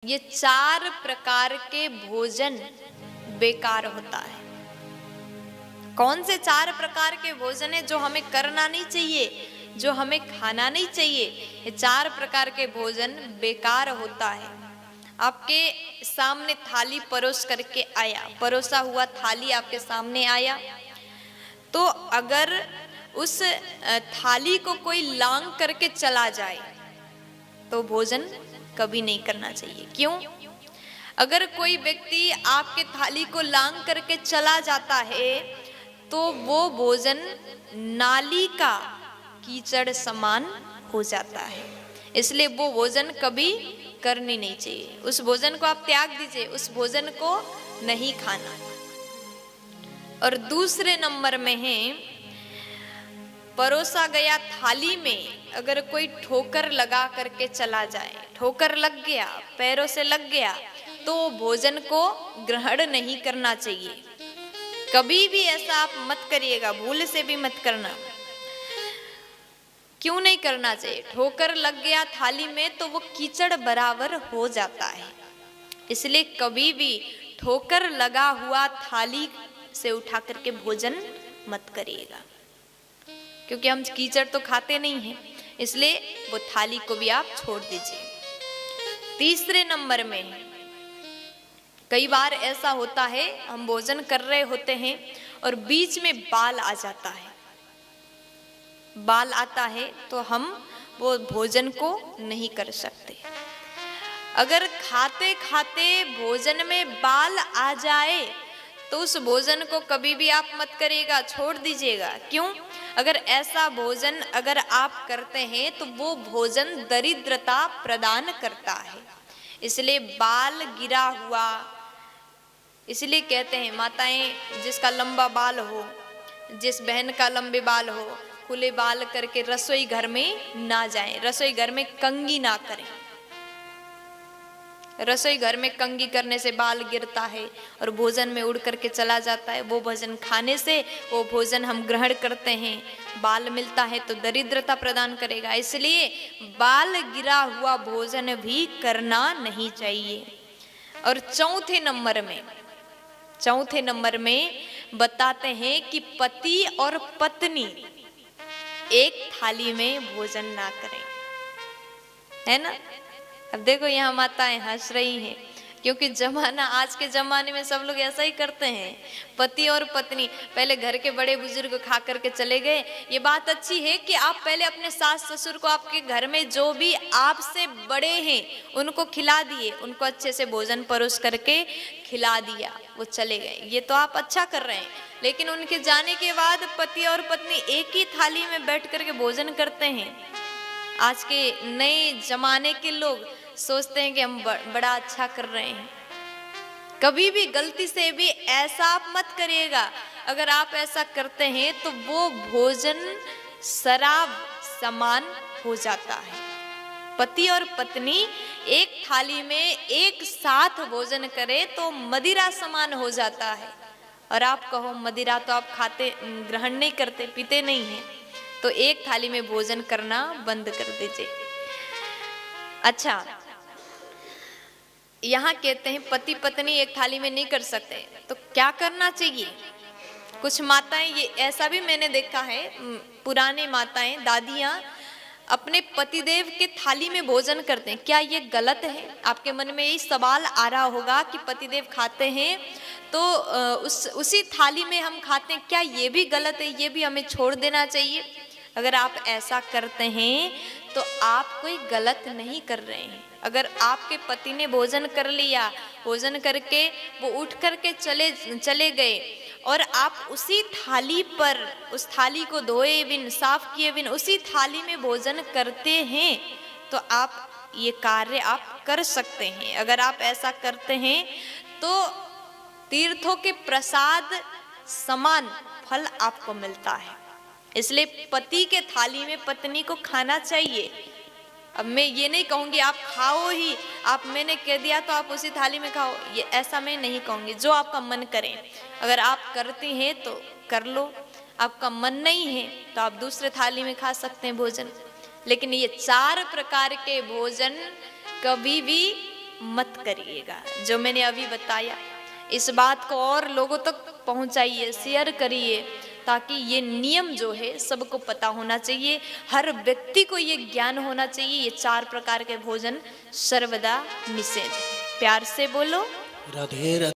ये 4 प्रकार के भोजन बेकार होता है। कौन से 4 प्रकार के भोजन है जो हमें करना नहीं चाहिए, जो हमें खाना नहीं चाहिए? ये 4 प्रकार के भोजन बेकार होता है। आपके सामने थाली परोस करके आया, परोसा हुआ थाली आपके सामने आया, तो अगर उस थाली को कोई लांग करके चला जाए तो भोजन कभी नहीं करना चाहिए। क्यों? अगर कोई व्यक्ति आपके थाली को लांग करके चला जाता है तो वो भोजन नाली का कीचड़ समान हो जाता है, इसलिए वो भोजन कभी करनी नहीं चाहिए। उस भोजन को आप त्याग दीजिए, उस भोजन को नहीं खाना। और दूसरे नंबर में है, परोसा गया थाली में अगर कोई ठोकर लगा करके चला जाए, ठोकर लग गया, पैरों से लग गया, तो भोजन को ग्रहण नहीं करना चाहिए। कभी भी ऐसा आप मत करिएगा, भूल से भी मत करना। क्यों नहीं करना चाहिए? ठोकर लग गया थाली में तो वो कीचड़ बराबर हो जाता है, इसलिए कभी भी ठोकर लगा हुआ थाली से उठा करके भोजन मत करिएगा, क्योंकि हम कीचड़ तो खाते नहीं हैं, इसलिए वो थाली को भी आप छोड़ दीजिए। तीसरे नंबर में, कई बार ऐसा होता है हम भोजन कर रहे होते हैं और बीच में बाल आ जाता है, बाल आता है तो हम वो भोजन को नहीं कर सकते। अगर खाते खाते भोजन में बाल आ जाए तो उस भोजन को कभी भी आप मत करिएगा, छोड़ दीजिएगा। क्यों? अगर ऐसा भोजन अगर आप करते हैं तो वो भोजन दरिद्रता प्रदान करता है, इसलिए बाल गिरा हुआ, इसलिए कहते हैं माताएं जिसका लंबा बाल हो, जिस बहन का लंबे बाल हो, खुले बाल करके रसोई घर में ना जाएं, रसोई घर में कंघी ना करें। रसोई घर में कंघी करने से बाल गिरता है और भोजन में उड़ करके चला जाता है। वो भोजन खाने से वो भोजन हम ग्रहण करते हैं, बाल मिलता है तो दरिद्रता प्रदान करेगा, इसलिए बाल गिरा हुआ भोजन भी करना नहीं चाहिए। और चौथे नंबर में बताते हैं कि पति और पत्नी एक थाली में भोजन ना करें, है ना? अब देखो यहाँ माताएं हंस रही हैं, क्योंकि जमाना, आज के जमाने में सब लोग ऐसा ही करते हैं। पति और पत्नी, पहले घर के बड़े बुजुर्ग खा करके चले गए। ये बात अच्छी है कि आप पहले अपने सास ससुर को, आपके घर में जो भी आपसे बड़े हैं उनको खिला दिए, उनको अच्छे से भोजन परोस करके खिला दिया, वो चले गए, ये तो आप अच्छा कर रहे हैं। लेकिन उनके जाने के बाद पति और पत्नी एक ही थाली में बैठ करके भोजन करते हैं। आज के नए जमाने के लोग सोचते हैं कि हम बड़ा अच्छा कर रहे हैं। कभी भी गलती से भी ऐसा आप मत करिएगा। अगर आप ऐसा करते हैं तो वो भोजन शराब समान हो जाता है। पति और पत्नी एक थाली में एक साथ भोजन करे तो मदिरा समान हो जाता है। और आप कहो मदिरा तो आप खाते, ग्रहण नहीं करते, पीते नहीं हैं, तो एक थाली में भोजन करना बंद कर दीजिए। अच्छा, यहाँ कहते हैं पति पत्नी एक थाली में नहीं कर सकते, तो क्या करना चाहिए? कुछ माताएं, ये ऐसा भी मैंने देखा है, पुराने माताएं, दादियां अपने पतिदेव के थाली में भोजन करते हैं। क्या ये गलत है? आपके मन में यही सवाल आ रहा होगा कि पतिदेव खाते हैं तो उसी थाली में हम खाते हैं, क्या ये भी गलत है? ये भी हमें छोड़ देना चाहिए? अगर आप ऐसा करते हैं तो आप कोई गलत नहीं कर रहे हैं। अगर आपके पति ने भोजन कर लिया, भोजन करके वो उठ करके चले गए और आप उसी थाली पर, उस थाली को धोए बिन, साफ किए बिन उसी थाली में भोजन करते हैं, तो आप ये कार्य आप कर सकते हैं। अगर आप ऐसा करते हैं तो तीर्थों के प्रसाद समान फल आपको मिलता है, इसलिए पति के थाली में पत्नी को खाना चाहिए। अब मैं ये नहीं कहूँगी आप खाओ ही, आप, मैंने कह दिया तो आप उसी थाली में खाओ, ये ऐसा मैं नहीं कहूँगी। जो आपका मन करे, अगर आप करते हैं तो कर लो, आपका मन नहीं है तो आप दूसरे थाली में खा सकते हैं भोजन। लेकिन ये 4 प्रकार के भोजन कभी भी मत करिएगा। जो मैंने अभी बताया, इस बात को और लोगों तक पहुंचाइए, शेयर करिए, ताकि ये नियम जो है सबको पता होना चाहिए। हर व्यक्ति को ये ज्ञान होना चाहिए, ये 4 प्रकार के भोजन सर्वदा निषेध। प्यार से बोलो, राधे राधे।